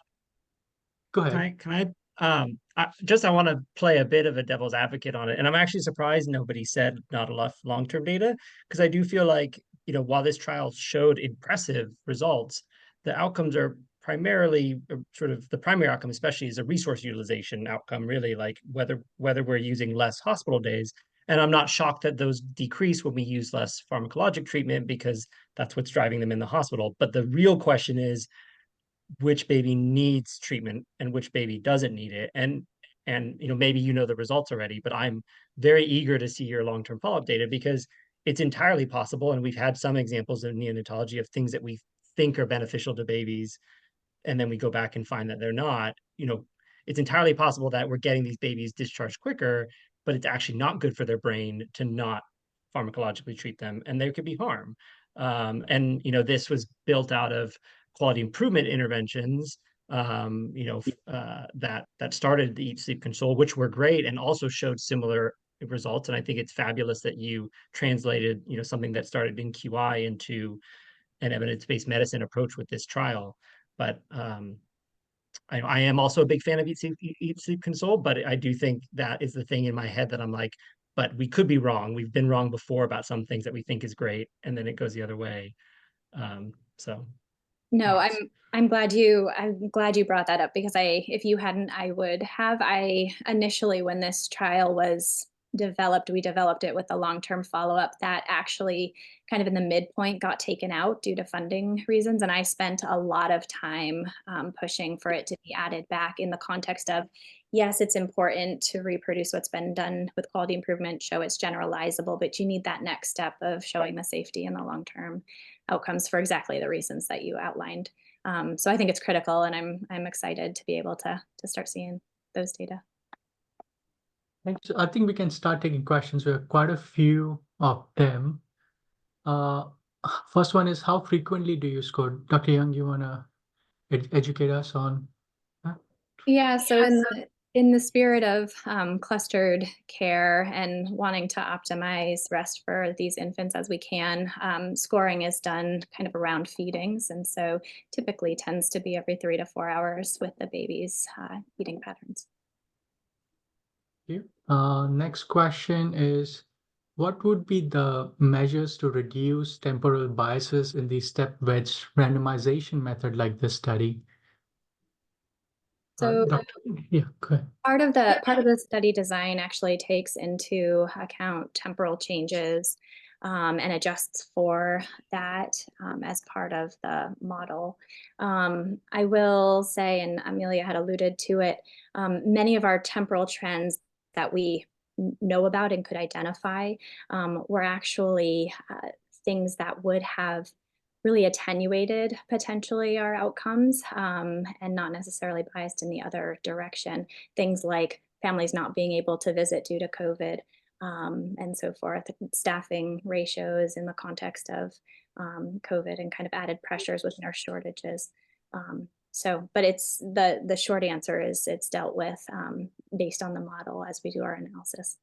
go ahead. can I want to play a bit of a devil's advocate on it. And I'm actually surprised nobody said not enough long-term data, because I do feel like, you know, while this trial showed impressive results, the outcomes are primarily sort of the primary outcome, especially, is a resource utilization outcome, really, like whether we're using less hospital days. And I'm not shocked that those decrease when we use less pharmacologic treatment, because that's what's driving them in the hospital. But the real question is, which baby needs treatment and which baby doesn't need it? And maybe the results already, but I'm very eager to see your long-term follow-up data, because it's entirely possible, and we've had some examples in neonatology of things that we think are beneficial to babies, and then we go back and find that they're not. It's entirely possible that we're getting these babies discharged quicker, but it's actually not good for their brain to not pharmacologically treat them, and there could be harm. And this was built out of quality improvement interventions, that started the Eat, Sleep, Console, which were great and also showed similar results. And I think it's fabulous that you translated, something that started in QI into an evidence-based medicine approach with this trial. But I am also a big fan of Eat, Sleep, Console, but I do think that is the thing in my head that I'm like, but we could be wrong. We've been wrong before about some things that we think is great, and then it goes the other way. So No, yes. I'm glad you brought that up, because if you hadn't, I would have. I initially, when this trial was developed, we developed it with a long-term follow-up that actually kind of in the midpoint got taken out due to funding reasons. And I spent a lot of time pushing for it to be added back, in the context of, yes, it's important to reproduce what's been done with quality improvement, show it's generalizable, but you need that next step of showing the safety and the long-term outcomes for exactly the reasons that you outlined. So I think it's critical, and I'm excited to be able to start seeing those data. Thanks. I think we can start taking questions. We have quite a few of them. First one is, how frequently do you score? Dr. Young, you want to educate us on that? Yeah, so in the spirit of clustered care and wanting to optimize rest for these infants as we can, scoring is done kind of around feedings. And so typically tends to be every 3 to 4 hours with the baby's eating patterns. Thank you. Next question is, what would be the measures to reduce temporal biases in the step-wedge randomization method like this study? So yeah, go ahead. Part of the study design actually takes into account temporal changes and adjusts for that as part of the model. I will say, and Amelia had alluded to it, many of our temporal trends that we know about and could identify were actually things that would have really attenuated potentially our outcomes and not necessarily biased in the other direction. Things like families not being able to visit due to COVID and so forth, staffing ratios in the context of COVID and kind of added pressures with nurse shortages. But it's the short answer is it's dealt with based on the model as we do our analysis.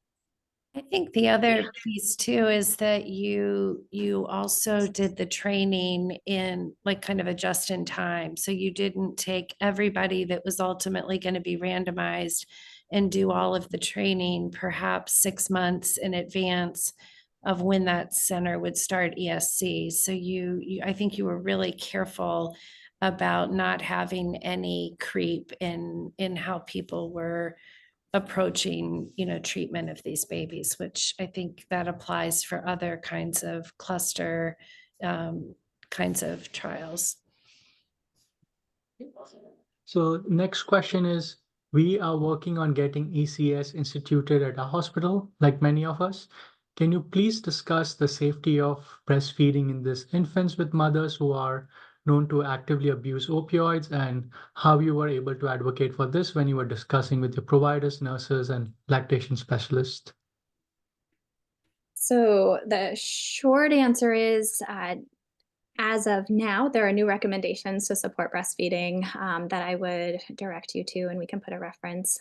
I think the other piece too is that you also did the training in like kind of a just in time. So you didn't take everybody that was ultimately going to be randomized and do all of the training perhaps 6 months in advance of when that center would start ESC. So I think you were really careful about not having any creep in how people were approaching, treatment of these babies, which I think that applies for other kinds of cluster kinds of trials. So next question is, we are working on getting ECS instituted at a hospital, like many of us. Can you please discuss the safety of breastfeeding in these infants with mothers who are known to actively abuse opioids, and how you were able to advocate for this when you were discussing with your providers, nurses, and lactation specialists? So the short answer is, as of now, there are new recommendations to support breastfeeding that I would direct you to, and we can put a reference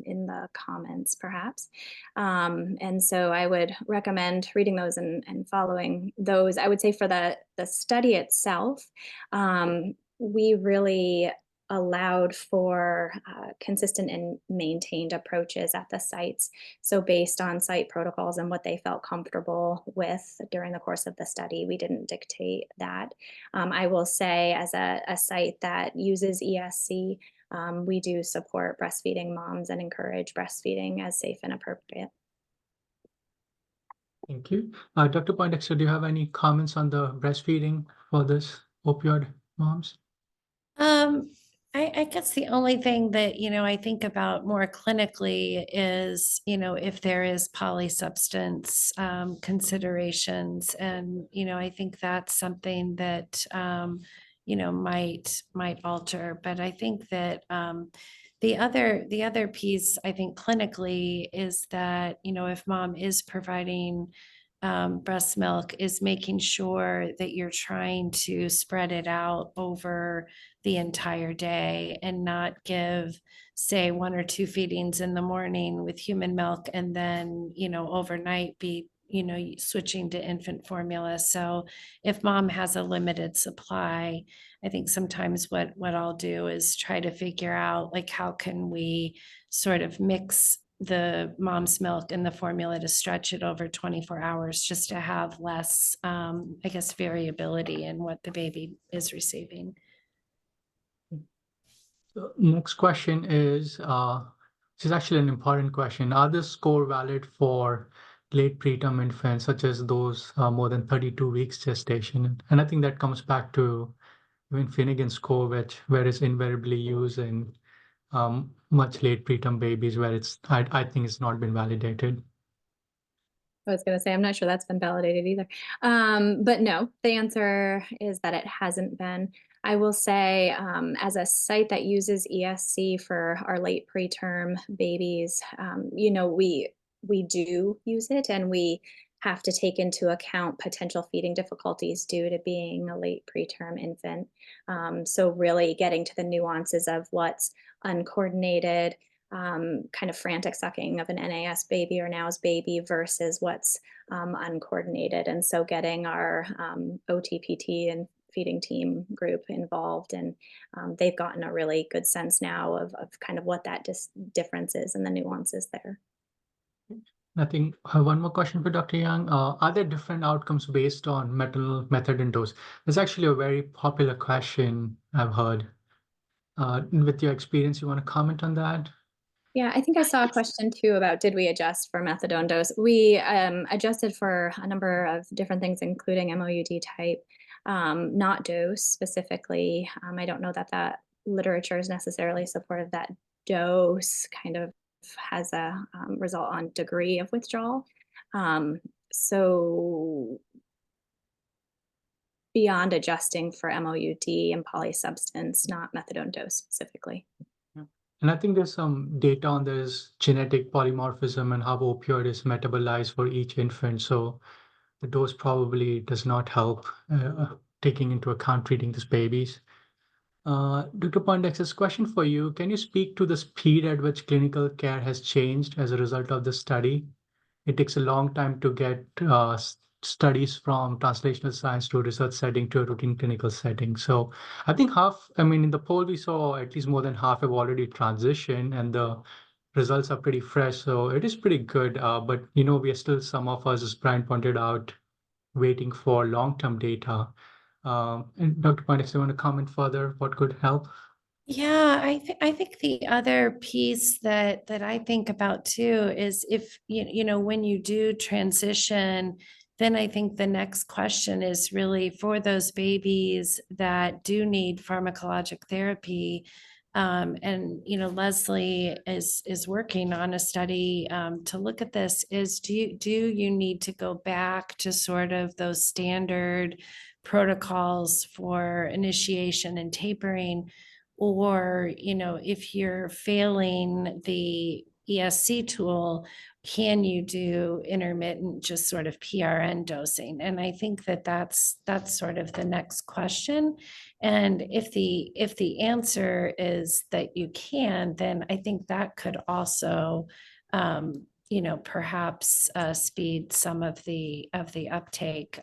in the comments perhaps. And so I would recommend reading those and following those. I would say for the study itself, we really allowed for consistent and maintained approaches at the sites. So based on site protocols and what they felt comfortable with during the course of the study, we didn't dictate that. I will say, as a site that uses ESC, we do support breastfeeding moms and encourage breastfeeding as safe and appropriate. Thank you. Dr. Poindexter, do you have any comments on the breastfeeding for this opioid moms? I guess the only thing that, I think about more clinically is, if there is polysubstance considerations. And, I think that's something that, might alter. But I think that the other piece, I think clinically, is that, if mom is providing breast milk, is making sure that you're trying to spread it out over the entire day and not give, say, 1 or 2 feedings in the morning with human milk and then, overnight be, switching to infant formula. So if mom has a limited supply, I think sometimes what I'll do is try to figure out, like, how can we sort of mix the mom's milk and the formula to stretch it over 24 hours just to have less, I guess, variability in what the baby is receiving. Next question is, this is actually an important question. Are the score valid for late preterm infants, such as those more than 32 weeks gestation? And I think that comes back to even Finnegan's score, where it's invariably used in much late preterm babies, where I think it's not been validated. I was going to say, I'm not sure that's been validated either. But no, the answer is that it hasn't been. I will say, as a site that uses ESC for our late preterm babies, we do use it, and we have to take into account potential feeding difficulties due to being a late preterm infant. So really getting to the nuances of what's uncoordinated, kind of frantic sucking of an NAS baby or NOWS baby versus what's uncoordinated. And so getting our OTPT and feeding team group involved, and they've gotten a really good sense now of kind of what that difference is and the nuances there. I think I have one more question for Dr. Young. Are there different outcomes based on maternal methadone dose? It's actually a very popular question I've heard. With your experience, you want to comment on that? Yeah, I think I saw a question too about, did we adjust for methadone dose? We adjusted for a number of different things, including MOUD type, not dose specifically. I don't know that that literature is necessarily supportive that dose kind of has a result on degree of withdrawal. So beyond adjusting for MOUD and polysubstance, not methadone dose specifically. And I think there's some data on this genetic polymorphism and how opioid is metabolized for each infant. So the dose probably does not help taking into account treating these babies. Dr. Poindexter's question for you. Can you speak to the speed at which clinical care has changed as a result of this study? It takes a long time to get studies from translational science to a research setting to a routine clinical setting. So I think in the poll we saw at least more than half have already transitioned, and the results are pretty fresh. So it is pretty good. But we are still, some of us, as Brian pointed out, waiting for long-term data. And Dr. Poindexter, want to comment further? What could help? Yeah, I think the other piece that I think about too is, if when you do transition, then I think the next question is really for those babies that do need pharmacologic therapy. And Leslie is working on a study to look at this. Is do you need to go back to sort of those standard protocols for initiation and tapering? Or, if you're failing the ESC tool, can you do intermittent, just sort of PRN dosing? And I think that that's sort of the next question. And if the answer is that you can, then I think that could also perhaps speed some of the uptake.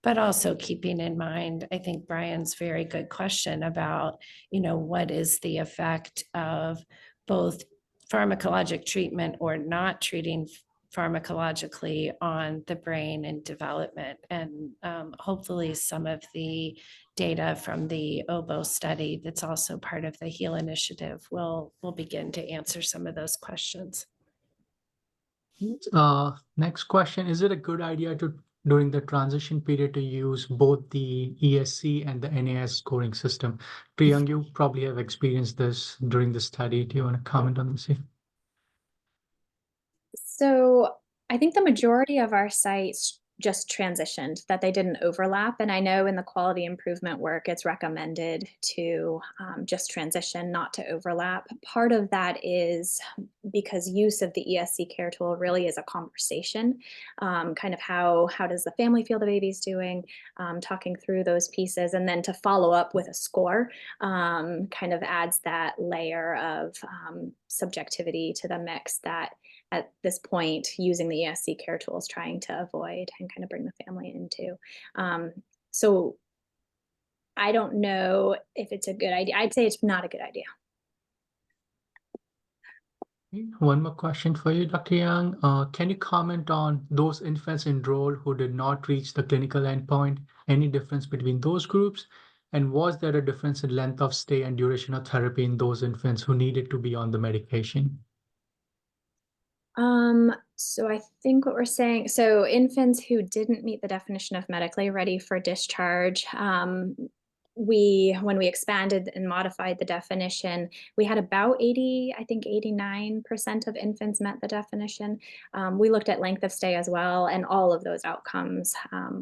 But also keeping in mind, I think Brian's very good question about, what is the effect of both pharmacologic treatment or not treating pharmacologically on the brain and development. And hopefully some of the data from the OBO study that's also part of the HEAL initiative will begin to answer some of those questions. Next question, is it a good idea to, during the transition period, to use both the ESC and the NAS scoring system? Priyank, you probably have experienced this during the study. Do you want to comment on this? So I think the majority of our sites just transitioned, that they didn't overlap. And I know in the quality improvement work, it's recommended to just transition, not to overlap. Part of that is because use of the ESC care tool really is a conversation, kind of how does the family feel the baby's doing, talking through those pieces, and then to follow up with a score kind of adds that layer of subjectivity to the mix that at this point, using the ESC care tools, trying to avoid and kind of bring the family into. So I don't know if it's a good idea. I'd say it's not a good idea. One more question for you, Dr. Young. Can you comment on those infants enrolled who did not reach the clinical endpoint? Any difference between those groups? And was there a difference in length of stay and duration of therapy in those infants who needed to be on the medication? So I think what we're saying, so infants who didn't meet the definition of medically ready for discharge, when we expanded and modified the definition, we had about 89% of infants met the definition. We looked at length of stay as well, and all of those outcomes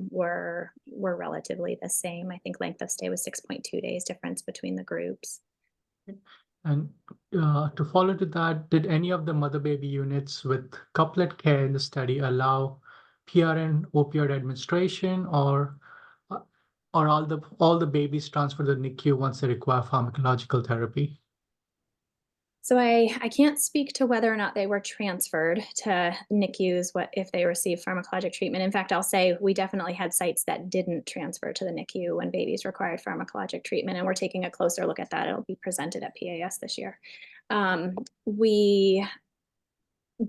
were relatively the same. I think length of stay was 6.2 days difference between the groups. And to follow to that, did any of the mother baby units with couplet care in the study allow PRN opioid administration, or all the babies transfer to the NICU once they require pharmacological therapy? So I can't speak to whether or not they were transferred to NICUs, if they received pharmacologic treatment. In fact, I'll say we definitely had sites that didn't transfer to the NICU when babies required pharmacologic treatment, and we're taking a closer look at that. It'll be presented at PAS this year.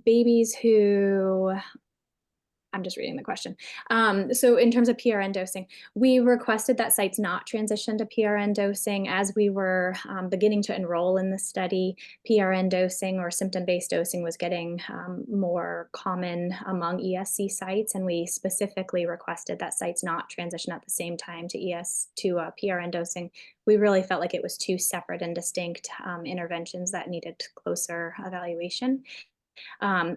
Babies who, I'm just reading the question. So in terms of PRN dosing, we requested that sites not transition to PRN dosing as we were beginning to enroll in the study. PRN dosing or symptom-based dosing was getting more common among ESC sites, and we specifically requested that sites not transition at the same time to PRN dosing. We really felt like it was two separate and distinct interventions that needed closer evaluation.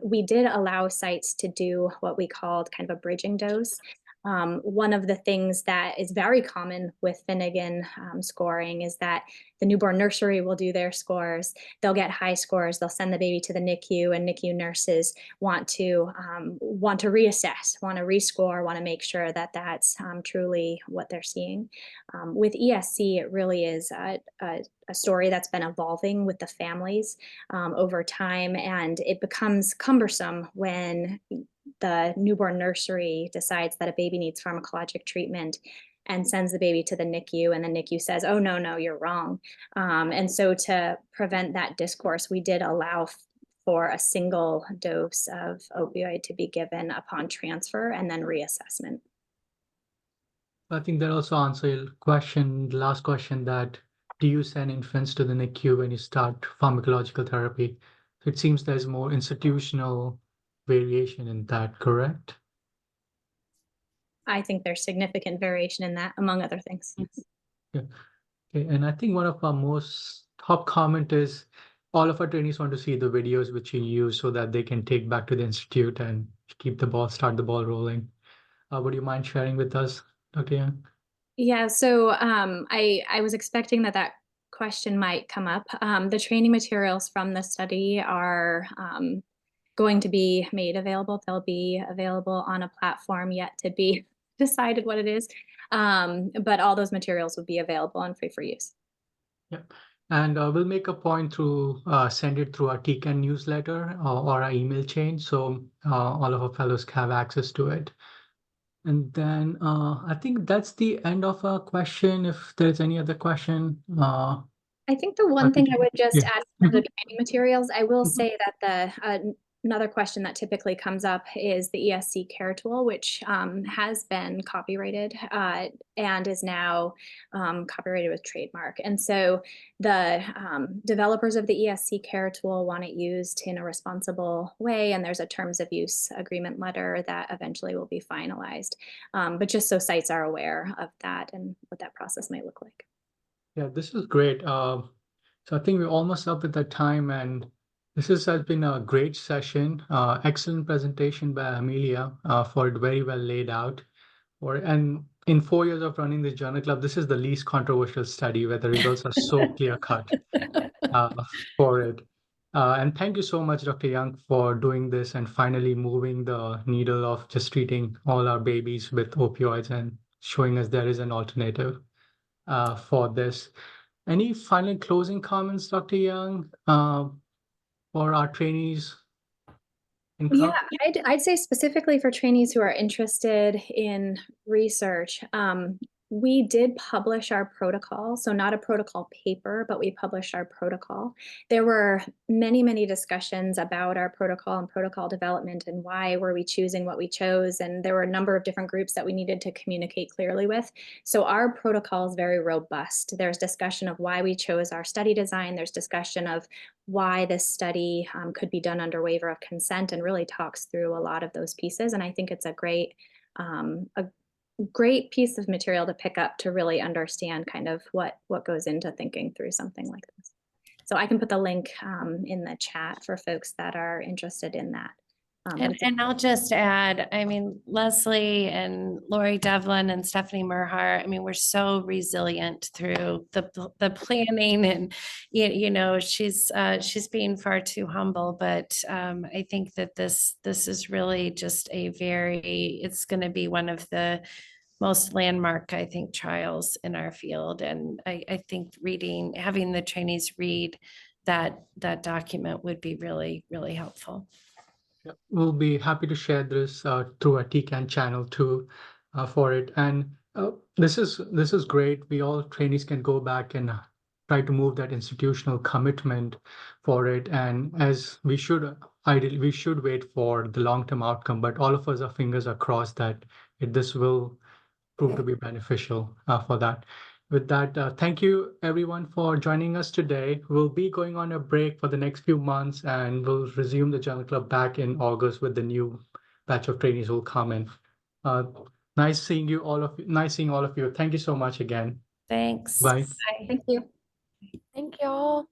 We did allow sites to do what we called kind of a bridging dose. One of the things that is very common with Finnegan scoring is that the newborn nursery will do their scores. They'll get high scores. They'll send the baby to the NICU, and NICU nurses want to reassess, want to rescore, want to make sure that that's truly what they're seeing. With ESC, it really is a story that's been evolving with the families over time, and it becomes cumbersome when the newborn nursery decides that a baby needs pharmacologic treatment and sends the baby to the NICU, and the NICU says, oh, no, you're wrong. And so to prevent that discourse, we did allow for a single dose of opioid to be given upon transfer and then reassessment. I think that also answers your question, the last question, that do you send infants to the NICU when you start pharmacological therapy? So it seems there's more institutional variation in that, correct? I think there's significant variation in that, among other things. Yeah. Okay. And I think one of our most top comment is all of our trainees want to see the videos which you use so that they can take back to the institute and start the ball rolling. Would you mind sharing with us, Dr. Young? Yeah, so I was expecting that question might come up. The training materials from the study are going to be made available. They'll be available on a platform yet to be decided what it is. But all those materials will be available and free for use. Yep. And we'll make a point to send it through our TCAN newsletter or our email chain, so all of our fellows have access to it. And then I think that's the end of our question. If there's any other question. I think the one thing I would just Yeah. add in terms of training materials, I will say that another question that typically comes up is the ESC Care Tool, which has been copyrighted and is now copyrighted with trademark. And so the developers of the ESC Care Tool want it used in a responsible way, and there's a terms of use agreement letter that eventually will be finalized. But just so sites are aware of that and what that process might look like. Yeah, this is great. So I think we're almost up at that time, and has been a great session. Excellent presentation by Amelia for it, very well laid out. And in 4 years of running this journal club, this is the least controversial study where the results are so clear cut for it. And thank you so much, Dr. Young, for doing this and finally moving the needle of just treating all our babies with opioids and showing us there is an alternative for this. Any final closing comments, Dr. Young, for our trainees? Yeah, I'd say specifically for trainees who are interested in research, we did publish our protocol, so not a protocol paper, but we published our protocol. There were many, many discussions about our protocol and protocol development and why were we choosing what we chose, and there were a number of different groups that we needed to communicate clearly with. So our protocol is very robust. There's discussion of why we chose our study design. There's discussion of why this study could be done under waiver of consent, and really talks through a lot of those pieces. And I think it's a great piece of material to pick up to really understand kind of what goes into thinking through something like this. So I can put the link in the chat for folks that are interested in that. And I'll just add, I mean, Leslie and Lori Devlin and Stephanie Merhart, I mean, we're so resilient through the planning, and you know, she's being far too humble, but I think that this is really just it's going to be one of the most landmark, I think, trials in our field. And I think having the trainees read that document would be really, really helpful. We'll be happy to share this through our TCAN channel too for it. And this is great. We all trainees can go back and try to move that institutional commitment for it. And as we should wait for the long-term outcome, but all of us, our fingers are crossed that this will prove to be beneficial for that. With that, thank you everyone for joining us today. We'll be going on a break for the next few months, and we'll resume the Journal Club back in August with the new batch of trainees who will come in. Nice seeing all of you. Thank you so much again. Thanks. Bye. Bye. Thank you. Thank y'all.